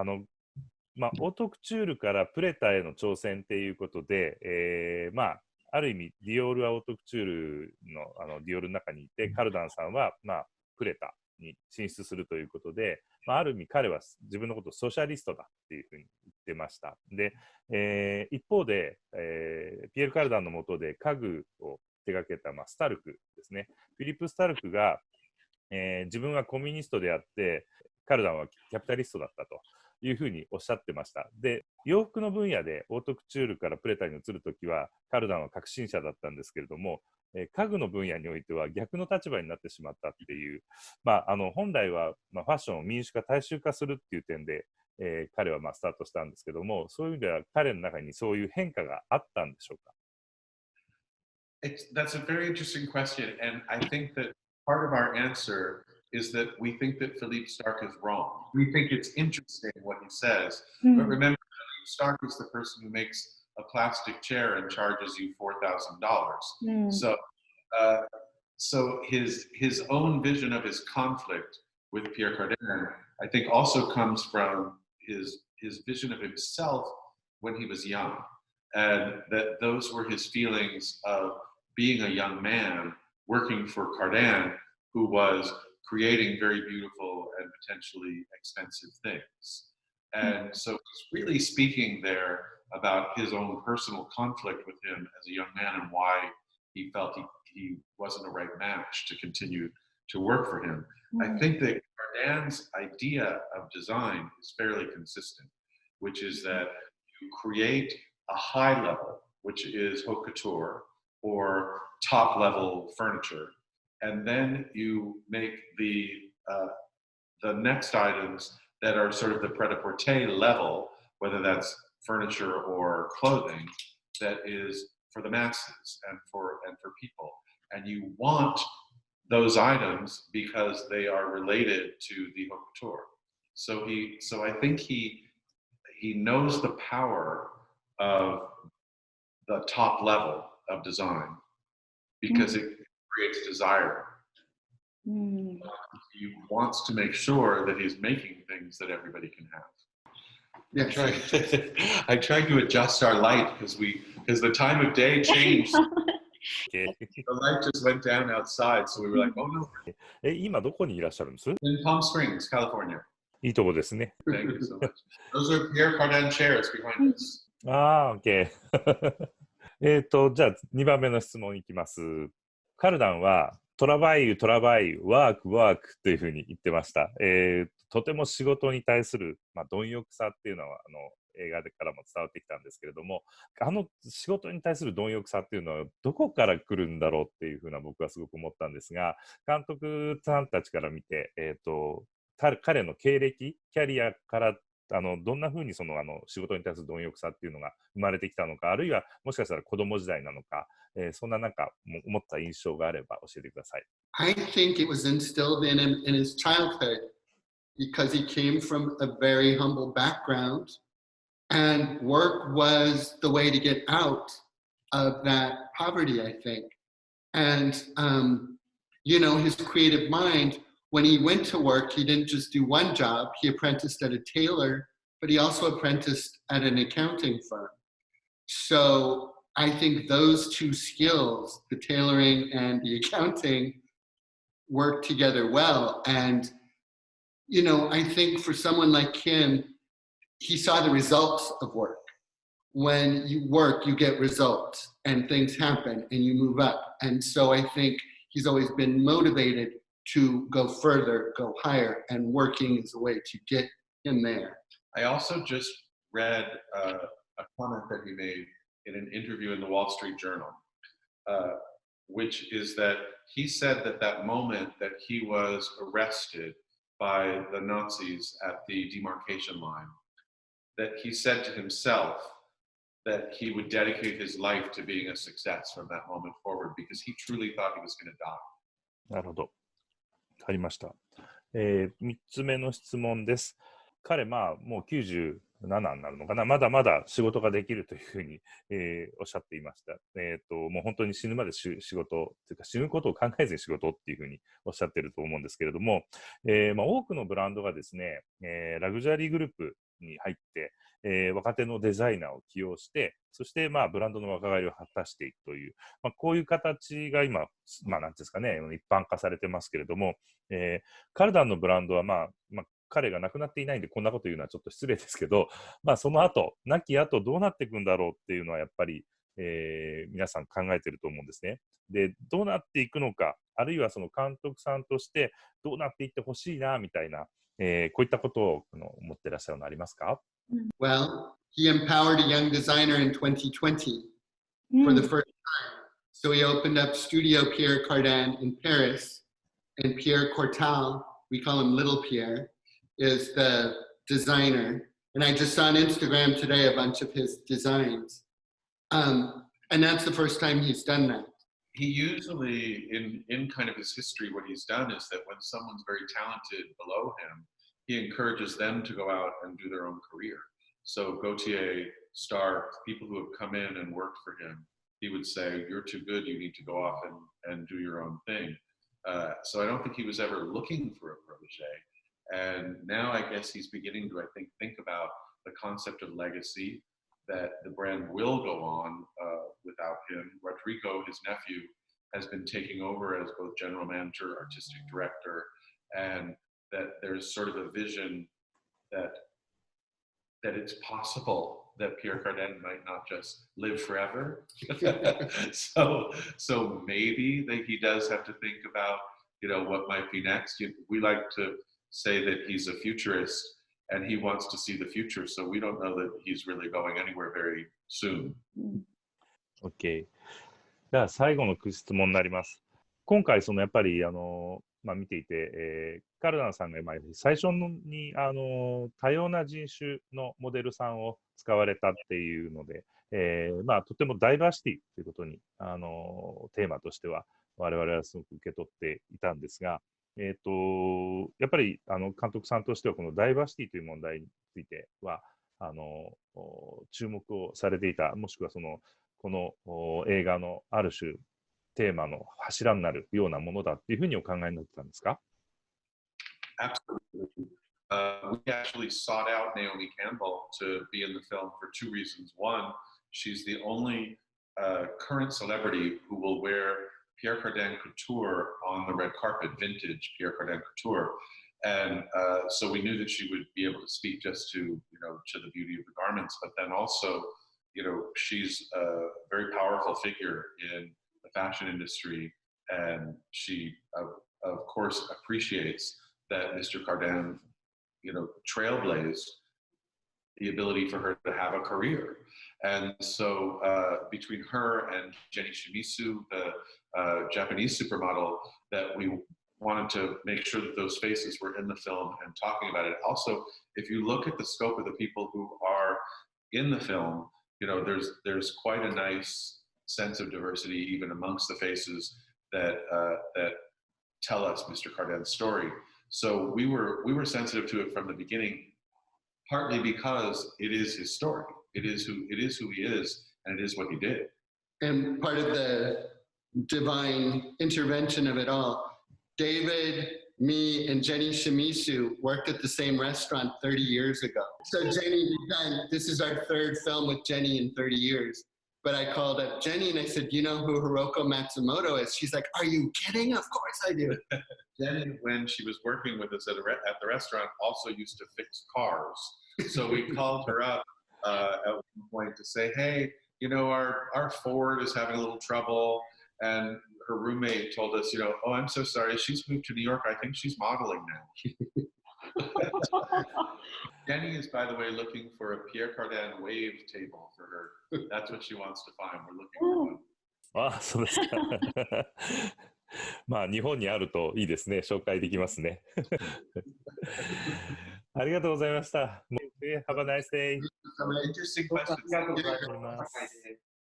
オートクチュールからプレタへの挑戦っていうことで、ある意味ディオールはオートクチュールの、ディオールの中にいて、カルダンさんは、プレタに進出するということで、ある意味彼は自分のことをソシャリストだっていうふうに言ってました。で、一方で、ピエール・カルダンの下で家具を手掛けた、スタルクですね。フィリップ・スタルクが、自分はコミュニストであって、カルダンはキャピタリストだったというふうにおっしゃってました。で、洋服の分野でオートクチュールからプレタに移るときは、カルダンは革新者だったんですけれども、家具の分野においては逆の立場になってしまったっていう、本来は、ファッションを民主化、大衆化するっていう点で、彼はスタートしたんですけども、そういう意味では彼の中にそういう変化があったんでしょうか？ That's a very interesting question, and I think that part of our answer is that we think that Philippe Starck is wrong. We think it's interesting what he says, but remember, Philippe Starck is the person who makes a plastic chair and charges you $4,000. So his own vision of his conflict with Pierre Cardin, I think, also comes from his vision of himself when he was young, and that those were his feelings of being a young man working for Cardin, who was creating very beautiful and potentially expensive things. And so he's really speaking there about his own personal conflict with him as a young man and why he felt he wasn't a right match to continue to work for him. I think that Cardin's idea of design is fairly consistent, which is that you create a high level, which is haute couture, or top level furniture, and then you make the next items that are sort of the pret-a-porter level, whether that's furniture or clothing, that is for the masses and for people. And you want those items because they are related to the haute couture. So I think he knows the power of the top level of design because it creates desire. He wants to make sure that he's making things that everybody can have. Yeah, I tried to adjust our light because the time of day changed. The light just went down outside, so we were like, oh no. 今どこにいらっしゃるんです？ In Palm Springs, California. いいとこですね。Thank you so much. Those are Pierre Cardin chairs behind us. OK じゃあ2番目の質問いきます。カルダンはトラバイユ、ワークというふうに言ってました。とても仕事に対する、貪欲さっていうのは映画からも伝わってきたんですけれども、仕事に対する貪欲さっていうのはどこから来るんだろうっていうふうな僕はすごく思ったんですが、監督さんたちから見て、彼の経歴、キャリアからどんなふうにその仕事に対する貪欲さっていうのが生まれてきたのか、あるいはもしかしたら子供時代なのか、そんななんか思った印象があれば教えてください。I think it was instilled in him in his childhood because he came from a very humble background and work was the way to get out of that poverty, I think. And, his creative mind, when he went to work, he didn't just do one job. He apprenticed at a tailor, but he also apprenticed at an accounting firm. So I think those two skills, the tailoring and the accounting, work together well. And, I think for someone like him, he saw the results of work. When you work, you get results and things happen and you move up. And so I think he's always been motivated to go further, go higher, and working is a way to get him there. I also just read a comment that he made in an interview in the Wall Street Journal, which is that he said that moment that he was arrested by the Nazis at the demarcation line, that he said to himself that he would dedicate his life to being a success from that moment forward because he truly thought he was going to die. なるほど。わかりました。3つ目の質問です。彼、もう97になるのかな、まだまだ仕事ができるというふうに、おっしゃっていました。もう本当に死ぬまで仕事というか、死ぬことを考えずに仕事っていうふうにおっしゃっていると思うんですけれども、多くのブランドがですね、ラグジュアリーグループに入って、若手のデザイナーを起用して、そして、ブランドの若返りを果たしていくという、こういう形が今、なんていうんですかね、一般化されてますけれども、カルダンのブランドは、彼が亡くなっていないんで、こんなこと言うのはちょっと失礼ですけど、その後、亡き後どうなっていくんだろうっていうのは、やっぱり、皆さん考えてると思うんですね。で、どうなっていくのか、あるいはその監督さんとしてどうなっていってほしいな、みたいな、こういったことを思ってらっしゃるのありますか？ Well, he empowered a young designer in 2020 for the first time. So he opened up Studio Pierre Cardin in Paris, and Pierre Cortal, we call him Little Pierre, is the designer. And I just saw on Instagram today a bunch of his designs. And that's the first time he's done that. He usually, in kind of his history, what he's done is that when someone's very talented below him, he encourages them to go out and do their own career. So Gautier, Stark, people who have come in and worked for him, he would say, you're too good, you need to go off and do your own thing. So I don't think he was ever looking for a protege. And now I guess he's beginning to, I think about the concept of legacy, that the brand will go on without him. Rodrigo, his nephew, has been taking over as both general manager, artistic director, and that there's sort of a vision that it's possible that Pierre Cardin might not just live forever. so maybe that he does have to think about, what might be next. We like to say that he's a futurist and he wants to see the future. So we don't know that he's really going anywhere very soon. OK。じゃあ最後の質問になります。今回やっぱり見ていて、カルダンさんが最初に多様な人種のモデルさんを使われたっていうので、とてもダイバーシティということにテーマとしては我々はすごく受け取っていたんですが、やっぱり監督さんとしてはこのダイバーシティという問題については注目をされていた、もしくはこの映画のある種テーマの柱になるようなものだっていうふうにお考えになってたんですか？ Absolutely. We actually sought out Naomi Campbell to be in the film for two reasons. One, she's the only current celebrity who will wear Pierre Cardin couture on the red carpet, vintage Pierre Cardin couture. And so we knew that she would be able to speak just to the beauty of the garments, but then also, she's a very powerful figure in the fashion industry, and she, of course, appreciates that Mr. Cardin, trailblazed the ability for her to have a career. And so between her and Jenny Shimizu, the Japanese supermodel, that we wanted to make sure that those faces were in the film and talking about it. Also, if you look at the scope of the people who are in the film, there's quite a nice sense of diversity even amongst the faces that tell us Mr. Cardin's story. So we were sensitive to it from the beginning, partly because it is his story. It is who he is, and it is what he did. And part of the divine intervention of it all, David, me, and Jenny Shimizu worked at the same restaurant 30 years ago. So Jenny, this is our third film with Jenny in 30 years. But I called up Jenny and I said, you know who Hiroko Matsumoto is? She's like, are you kidding? Of course I do. Jenny, when she was working with us at the restaurant, also used to fix cars. So we called her up at one point to say, hey, our Ford is having a little trouble. And her roommate told us, oh, I'm so sorry. She's moved to New York. I think she's modeling now. Jenny is, by the way, looking for a Pierre Cardin wave table for her. That's what she wants to find. We're looking for one. あ、そうですか。日本にあるといいですね。紹介できますね。ありがとうございました。Have a nice day. Interesting question.